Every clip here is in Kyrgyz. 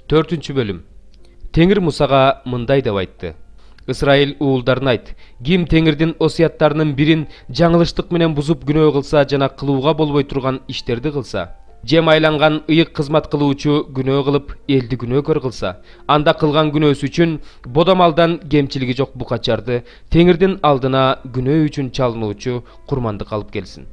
4 bölüm. Теңир Мусага мындай деп айтты. Ысрайыл уулдарына айт, ким Теңирдин осуяттарынын бирин жаңылыштык менен бузуп күнөө кылса жана кылууга болбой турган иштерди кылса, же майланган ыйык кызмат кылуучу күнөө кылып элди күнөөкөр кылса, анда кылган күнөөсү үчүн бодомалдан кемчилиги жок букачарды Теңирдин алдына күнөө үчүн чалынуучу курмандык алып келсин.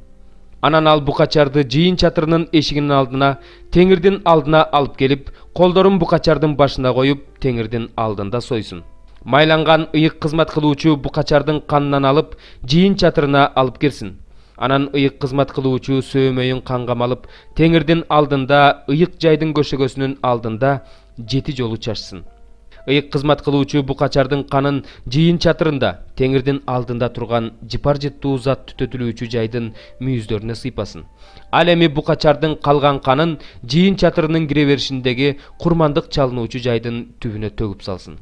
Анан ал букачарды жыйын чатырынын эшигинин алдына, Теңирдин алдына алып келип, колдорун букачардын башына коюп, Теңирдин алдында сойсун. Майланган ыйык кызмат кылуучу букачардын канынан алып, жыйын чатырына алып кирсин. Анан ыйык кызмат кылуучу сөөмөйүн канга малып, Теңирдин алдында, ыйык жайдын көшөгөсүнүн алдында 7 жолу чачсын. Ыйык кызмат кылуучу букачардын канын жыйын чатырында, Теңирдин алдында турган жыпар жыттуу зат түтөтүлүүчү жайдын мүйүздөрүнө сыйпасын. Ал эми букачардын калган канын жыйын чатырынын кире беришиндеги курмандык чалынуучу жайдын түбүнө төгүп салсын.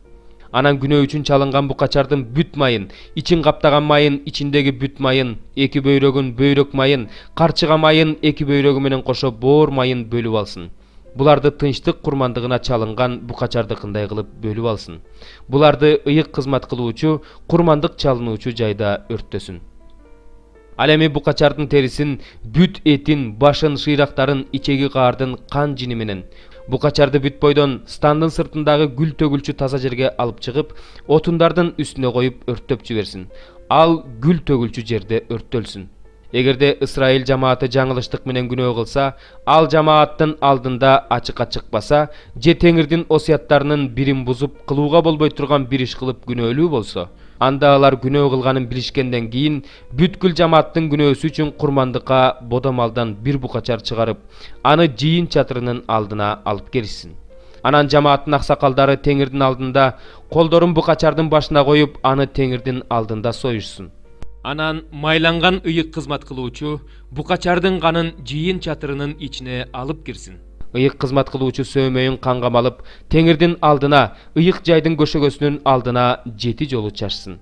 Анан күнөө үчүн чалынган букачардын бүт майын, ичин каптаган майын, ичиндеги бүт майын, эки бөйрөгүн, бөйрөк майын, карчыга майын, эки бөйрөгү менен кошо боор майын бөлүп алсын. Буларды тынчтык курмандыгына чалынган букачардыкындай кылып бөлүп алсын. Буларды ыйык кызмат кылуучу, курмандык чалынуучу жайда өрттөсүн. Ал эми букачардын терисин, бүт этин, башын, шыйрактарын, ичеги каардын кан жини менен букачарды бүт бойдон стандын сыртындагы гүл төгүлчү таза жерге алып чыгып, отундардын үстүнө коюп өрттөп жиберсин. Ал гүл төгүлчү жерде өрттөлсүн. Эгерде Ысрайыл жамааты жаңылыштык менен күнөө кылса, ал жамааттын алдында ачыкка чыкпаса, же Теңирдин осуяттарынын бирин бузуп кылууга болбой турган бир иш кылып күнөөлүү болсо, анда алар күнөө кылганын билишкенден кийин бүткүл жамааттын күнөөсү үчүн курмандыкка бодомалдан бир букачар чыгарып, аны жыйын чатырынын алдына алып келишсин. Анан жамааттын аксакалдары Теңирдин алдында колдорун букачардын башына коюп, аны Теңирдин алдында союшсун. Анан майланган ыйык кызмат кылуучу букачардын канын жыйын чатырынын ичине алып кирсин. Ыйык кызмат кылуучу сөөмөйүн канга малып, Теңирдин алдына, ыйык жайдын көшөгөсүнүн алдына 7 жолу чачсын.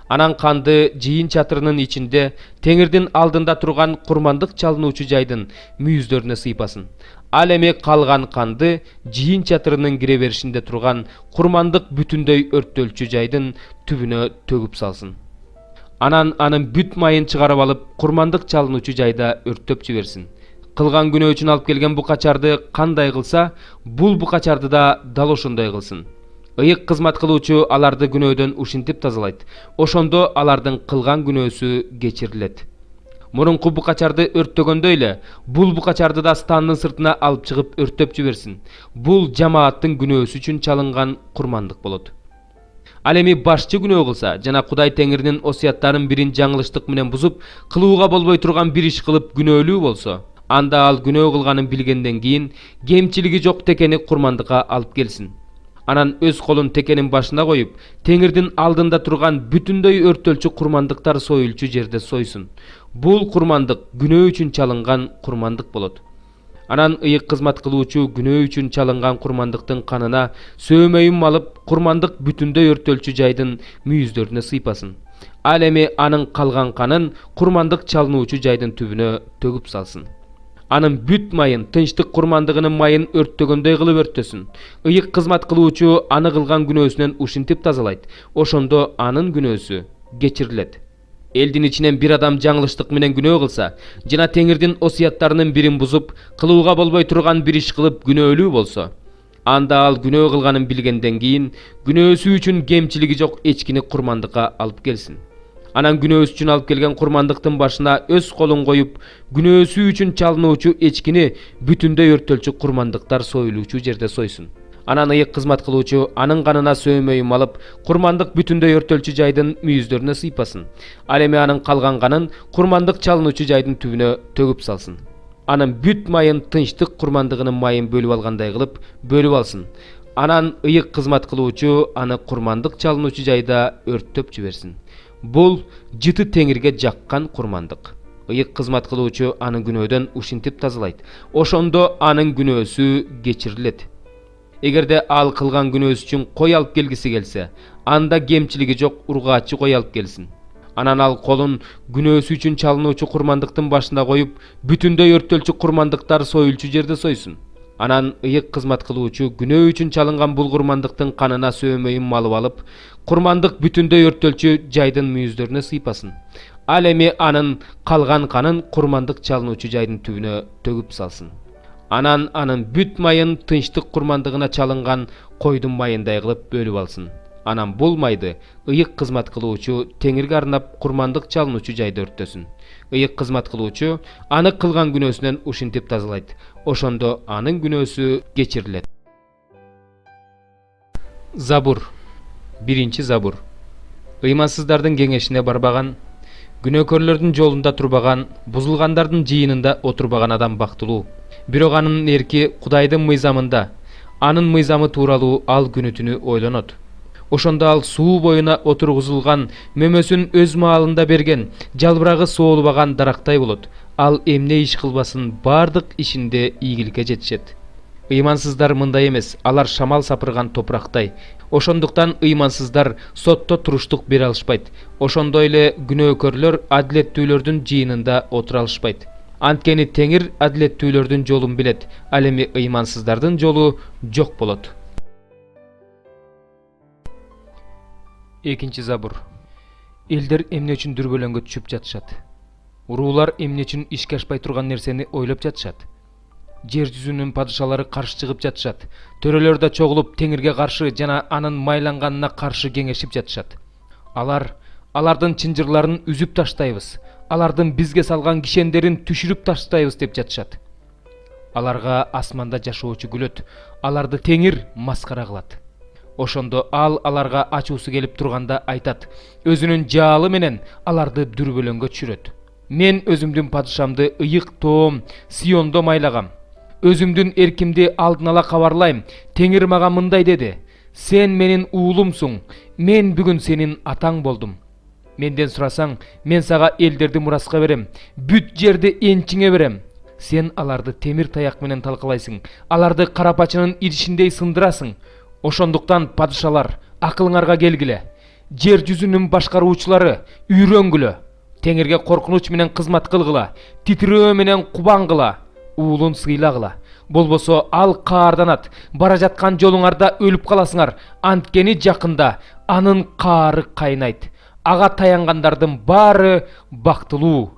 Анан канды жыйын чатырынын ичинде Теңирдин алдында турган курмандык чалынуучу жайдын мүйүздөрүнө сыйпасын. Ал эми калган канды жыйын чатырынын кире беришинде турган курмандык бүтүндөй өрттөлчү жайдын түбүнө төгүп салсын. Анан анын бүт майын чыгарып алып, курмандык чалынуучу жайда өрттөп жиберсин. Кылган күнөө үчүн алып келген букачарды кандай кылса, бул букачарды да дал ошондой кылсын. Ыйык кызмат кылуучу аларды күнөөдөн ушинтип тазалайт. Ошондо алардын кылган күнөөсү кечирилет. Мурунку букачарды өрттөгөндөй эле, бул букачарды да стандын сыртына алып чыгып өрттөп жиберсин. Бул жамааттын күнөөсү үчүн чалынган курмандык болот. Ал эми башчы күнөө кылса, жана Кудай Теңирдин осуяттарын бирин жаңылыштык менен бузуп, кылууга болбой турган бир иш кылып күнөөлүү болсо, анда ал күнөө кылганын билгенден кийин кемчилиги жок текени курмандыкка алып келсин. Анан өз колун текенин башына коюп, Теңирдин алдында турган бүтүндөй өрттөлчү курмандыктар союлчу жерде сойсун. Бул курмандык күнөө үчүн чалынган курмандык болот. Анан ыйык кызмат кылуучу күнөө үчүн чалынган курмандыктын канына сөөмөйүн малып, курмандык бүтүндөй өрттөлчү жайдын мүйүздөрүнө сыйпасын. Ал эми анын калган канын курмандык чалынуучу жайдын түбүнө төгүп салсын. Анын бүт майын, тынчтык курмандыгынын майын өрттөгөндөй кылып өрттөсүн. Ыйык кызмат кылуучу аны кылган күнөөсүнөн ушинтип тазалайт. Ошондо анын күнөөсү кечирилет. Элдин ичинен бир адам жаңылыштык менен күнөө кылса, жана Теңирдин осуяттарынын бирин бузуп, кылууга болбой турган бир иш кылып күнөөлүү болсо, анда ал күнөө кылганын билгенден кийин күнөөсү үчүн кемчилиги жок эчкини курмандыкка алып келсин. Анан күнөөсү үчүн алып келген курмандыктын башына өз колун коюп, күнөөсү үчүн чалынуучу эчкини бүтүндөй өрттөлчү курмандыктар союлуучу жерде сойсун. Анан ыйык кызмат кылуучу анын канына сөөмөйүн малып, курмандык бүтүндөй өрттөлчү жайдын мүйүздөрүнө сыйпасын. Ал эми анын калган канын курмандык чалынуучу жайдын түбүнө төгүп салсын. Анын бүт майын, тынчтык курмандыгынын майын бөлүп алгандай кылып бөлүп алсын. Анан ыйык кызмат кылуучу аны курмандык чалынуучу жайда өрттөп жиберсин. Бул жыты Теңирге жаккан курмандык. Ыйык кызмат кылуучу анын күнөөдөн ушинтип тазалайт. Ошондо анын күнөөсү кечирилет. Эгерде ал кылган күнөөсү үчүн кой алып келгиси келсе, анда кемчилиги жок ургаачы кой алып келсин. Анан ал колун күнөөсү үчүн чалынуучу курмандыктын башына коюп, бүтүндөй өрттөлчү курмандыктар союлчу жерде сойсун. Анан ыйык кызмат кылуучу күнөө үчүн чалынган бул курмандыктын канына сөөмөйүн малып алып, курмандык бүтүндөй өрттөлчү жайдын мүйүздөрүнө сыйпасын. Ал эми анын калган канын курмандык чалынуучу жайдын түбүнө төгүп салсын. Анан анын бүт майын тынчтык курмандыгына чалынган койдун майындай кылып бөлүп алсын. Анан бул майды ыйык кызмат кылуучу теңирге арнап курмандык чалынуучу жайда өрттөсүн. Ыйык кызмат кылуучу аны кылган күнөөсүнөн ушинтип тазалайт. Ошондо анын күнөөсү кечирилет. Забур. 1-забур. Ыймансыздардын кеңешине барбаган, күнөөкөрлөрдүн жолунда турбаган, бузулгандардын жыйынында отурбаган адам бактылуу. Бирок анын эрки Кудайдын мыйзамында, анын мыйзамы тууралуу ал күнү түнү ойлонот. Ошондо ал суу боюна отургузулган, мөмөсүн өз маалында берген, жалбырагы соолубаган дарактай болот. Ал эмне иш кылбасын бардык ишинде ийгиликке жетишет. Ыймансыздар мындай эмес, алар шамал сапырган топурактай. Ошондуктан ыймансыздар сотто туруштук бере алышпайт. Ошондой эле күнөөкөрлөр адилеттүүлөрдүн жыйынында отура алышпайт. Анткени Теңир адилеттүүлөрдүн жолун билет, ал эми ыймансыздардын жолу жок болот. 2-забур. Элдер эмне үчүн дүрбөлөңгө түшүп жатышат? Уруулар эмне үчүн ишке ашпай турган нерсени ойлоп жатышат? Жер жүзүнүн падышалары каршы чыгып жатышат. Төрөлөр да чогулуп Теңирге каршы жана анын майланганына каршы кеңешип жатышат. Алардын чынжырларын үзүп таштайбыз. Алардын бизге салган кишендерин түшүрүп таштайбыз деп жатышат. Аларга асманда жашоочу күлөт. Аларды Теңир маскара кылат. Ошондо ал аларга ачуусу келип турганда айтат. Өзүнүн жаалы менен аларды дүрбөлөңгө түшүрөт. Мен өзүмдүн падышамды ыйык тоом Сиондо майлагам. Өзүмдүн эркимди алдын ала кабарлайм. Теңир мага мындай деди: сен менин уулумсуң, мен бүгүн сенин атаң болдум. Менден сурасаң, мен сага элдерди мураска берем, бүт жерди энчиңе берем. Сен аларды темир таяк менен талкалайсың, аларды карапачынын идишиндей сындырасың. Ошондуктан падышалар, акылыңарга келгиле. Жер жүзүнүн башкаруучулары, үйрөнгүлө. Теңирге коркунуч менен кызмат кылгыла, титирөө менен кубаңгыла, уулун сыйлагыла. Болбосо ал каарданат, бара жаткан жолуңарда өлүп каласыңар. Анткени жакында анын каары кайнайт. Ага таянгандардын баары бактылуу.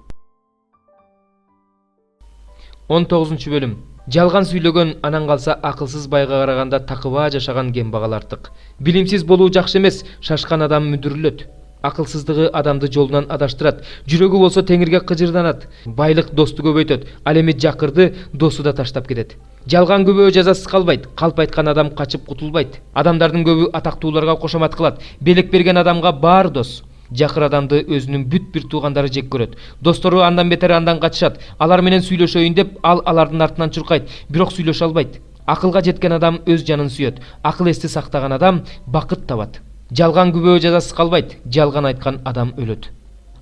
19-бөлүм. Жалган сүйлөгөн анан калса акылсыз байга караганда такыба жашаган кембагал артык. Билимсиз болуу жакшы эмес, шашкан адам мүдүрүлөт. Акылсыздыгы адамды жолунан адаштырат. Жүрөгү болсо Теңирге кыжырданат. Байлык досту көбөйтөт. Ал эми жакырды досу да таштап кетет. Жалган күбө жазасыз калбайт. Калп айткан адам качып кутулбайт. Адамдардын көбү атактууларга кошомат кылат. Белек берген адамга баар дос. Жакыр адамды өзүнүн бүт бир туугандары жек көрөт. Достору андан бетер андан качышат. Алар менен сүйлөшөйүн деп ал алардын артынан чуркайт, бирок сүйлөшө албайт. Акылга жеткен адам өз жанын сүйөт. Акыл эсти сактаган адам бакыт табат. Жалган күбө жазасыз калбайт. Жалган айткан адам өлөт.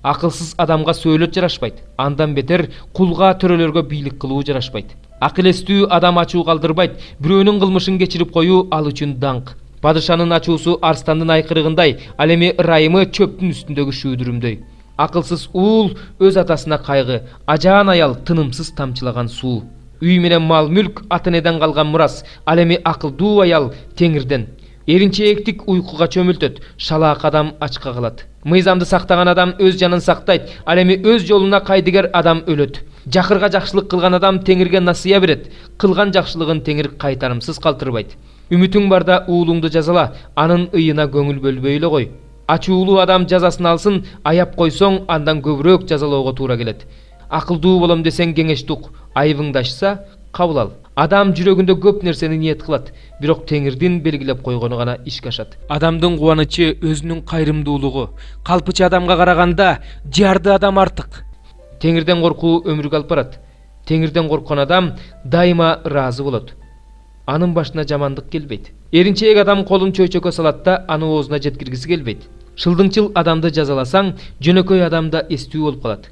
Акылсыз адамга сөөлөт жарашпайт. Андан бетер кулга төрөлөргө бийлик кылуу жарашпайт. Акыл эстүү адам ачуу калдырбайт. Бирөөнүн кылмышын кечирип коюу ал үчүн даңк. Падышанын ачуусу арстандын айкырыгындай, ал эми ырайымы чөптүн үстүндөгү шүүдүрүмдөй. Акылсыз уул өз атасына кайгы, ажаан аял тынымсыз тамчылаган суу. Үй менен мал мүлк ата энеден калган мурас, ал эми акылдуу аял Теңирден. Эринчээктик уйкуга чөмүлтөт, шалаак адам ачка калат. Мыйзамды сактаган адам өз жанын сактайт, ал эми өз жолуна кайдыгер адам өлөт. Жакырга жакшылык кылган адам Теңирге насыя берет, кылган жакшылыгын Теңир кайтарымсыз калтырбайт. Үмүтүң барда уулуңду жазала, анын ыйына көңүл бөлбөй эле кой. Ачуулуу адам жазасын алсын, аяп койсоң андан көбүрөөк жазалоого туура келет. Акылдуу болом десең кеңеш тук, айыбыңды ачса кабыл ал. Адам жүрөгүндө көп нерсени ниет кылат, бирок Теңирдин белгилеп койгону гана ишке ашат. Адамдын кубанычы өзүнүн кайрымдуулугу. Калпычы адамга караганда жарды адам артык. Теңирден коркуу өмүргө алып барат. Теңирден корккон адам дайыма ыраазы болот. Анын башына жамандык келбейт. Эринчээк адам колун чөйчөккө салат да аны оозуна жеткиргиси келбейт. Шылдыңчыл адамды жазаласаң, жөнөкөй адамда эстүү болуп калат.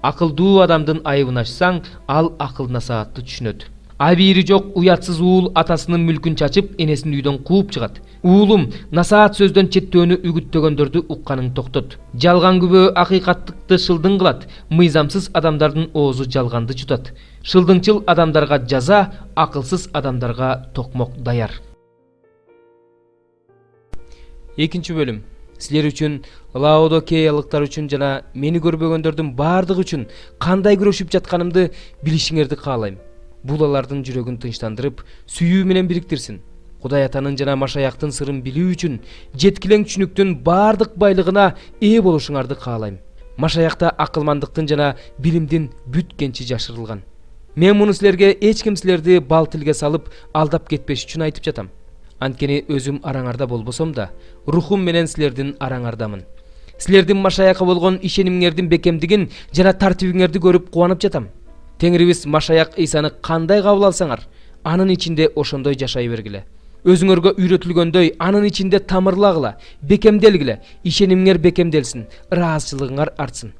Акылдуу адамдын айыбын ачсаң, ал акыл насаатты түшүнөт. Абийири жок уятсыз уул атасынын мүлкүн чачып, энесин үйдөн кууп чыгат. Уулум, насаат сөздөн четтөөнү үгүттөгөндөрдү укканың токтот. Жалган күбө акыйкаттыкты шылдың кылат. Мыйзамсыз адамдардын оозу жалганды чутат. Шылдыңчыл адамдарга жаза, акылсыз адамдарга токмок даяр. Экинчи бөлүм. Силер үчүн, Лаодокеялыктар үчүн жана мени көрбөгөндөрдүн бардыгы үчүн кандай күрөшүп жатканымды билишиңерди каалайм. Бул алардын жүрөгүн тынчтандырып, сүйүү менен бириктирсин. Кудай атанын жана Машаяктын сырын билүү үчүн жеткилең түшүнүктүн бардык байлыгына ээ болушуңарды каалайм. Машаякта акылмандыктын жана билимдин бүт кенчи жашырылган. Мен муну силерге эч ким силерди бал тилге салып, алдап кетпеш үчүн айтып жатам. Анткени өзүм араңарда болбосом да, рухум менен силердин араңардамын. Силердин Машаякка болгон ишенимиңердин бекемдигин жана тартибиңерди көрүп кубанып жатам. Теңирибиз Машаяк Ыйсаны кандай кабыл алсаңар, анын ичинде ошондой жашай бергиле. Өзүңөргө үйрөтүлгөндөй анын ичинде тамырлагыла, бекемделгиле, ишенимиңер бекемделсин, ыраазычылыгыңар артсын.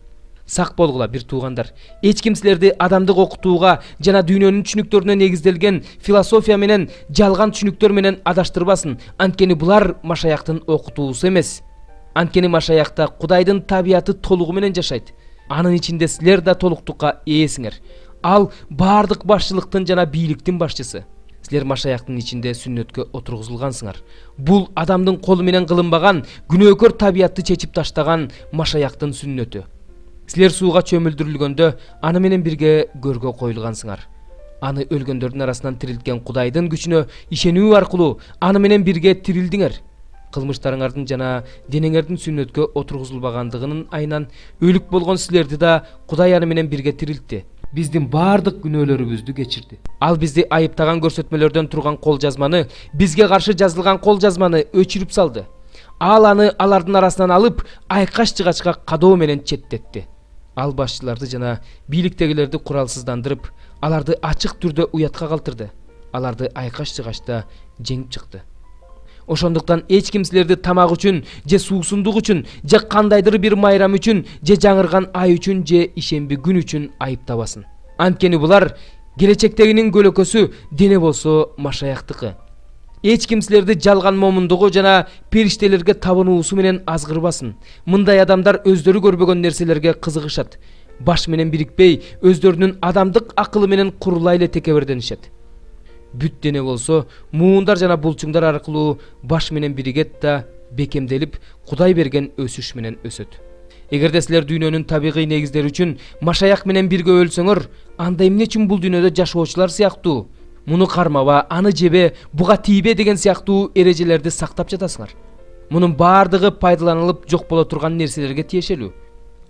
Сак болгула, бир туугандар. Эч ким силерди адамдык окутууга жана дүйнөнүн түшүнүктөрүнө негизделген философия менен жалган түшүнүктөр менен адаштырбасын. Анткени булар Машаяктын окутуусу эмес. Анткени Машаякта Кудайдын табияты толугу менен жашайт. Анын ичинде силер да толуктукка ээсиңер. Ал бардык башчылыктын жана бийликтин башчысы. Силер Машаяктын ичинде сүннөткө отургузулгансыңар. Бул адамдын колу менен кылынбаган, күнөөкөр табиятты чечип таштаган Машаяктын сүннөтү. Силер сууга чөмүлдүрүлгөндө аны менен бирге көргө коюлгансыңар. Аны өлгөндөрдүн арасынан тирилткен Кудайдын күчүнө ишенүү аркылуу аны менен бирге тирилдиңер. Кылмыштарыңардын жана денеңердин сүннөткө отургузулбагандыгынын айынан өлүк болгон силерди да Кудай аны менен бирге тирилтти. Биздин бардык күнөөлөрүбүздү кечирди. Ал бизди айыптаган көрсөтмөлөрдөн турган кол жазманы, бизге каршы жазылган кол жазманы өчүрүп салды. Ал аны алардын арасынан алып, айкаш жыгачка кадоо менен четтетти. Ал башчыларды жана бийликтегилерди куралсыздандырып, аларды ачык түрдө уятка калтырды. Аларды айкаш жыгачта жеңип чыкты. Ошондуктан эч ким силерди тамак үчүн, же суусундук үчүн, же кандайдыр бир майрам үчүн, же жаңырган ай үчүн, же ишемби күн үчүн айыптабасын. Анткени булар келечектегинин көлөкөсү, дене болсо Машаяктыкы. Эч ким силерди жалган момундугу жана периштелерге табынуусу менен азгырбасын. Мындай адамдар өздөрү көрбөгөн нерселерге кызыгышат. Баш менен бирикпей, өздөрүнүн адамдык акылы менен курулай эле текеберденишет. Бүт дене болсо муундар жана булчуңдар аркылуу баш менен биригет да бекемделип, Кудай берген өсүш менен өсөт. Эгерде силер дүйнөнүн табигый негиздери үчүн Машаяк менен бирге өлсөңөр, анда эмне үчүн бул дүйнөдө жашоочулар сыяктуу муну кармаба, аны жебе, буга тийбе деген сыяктуу эрежелерди сактап жатасыңар. Мунун бардыгы пайдаланылып жок боло турган нерселерге тиешелүү.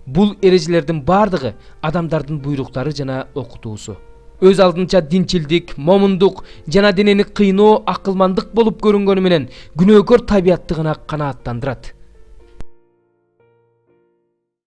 Бул эрежелердин бардыгы адамдардын буйруктары жана окутуусу. Өз алдынча динчилдик, момундук жана денени кыйноо акылмандык болуп көрүнгөнү менен күнөөкөр табияттыгына канааттандырат.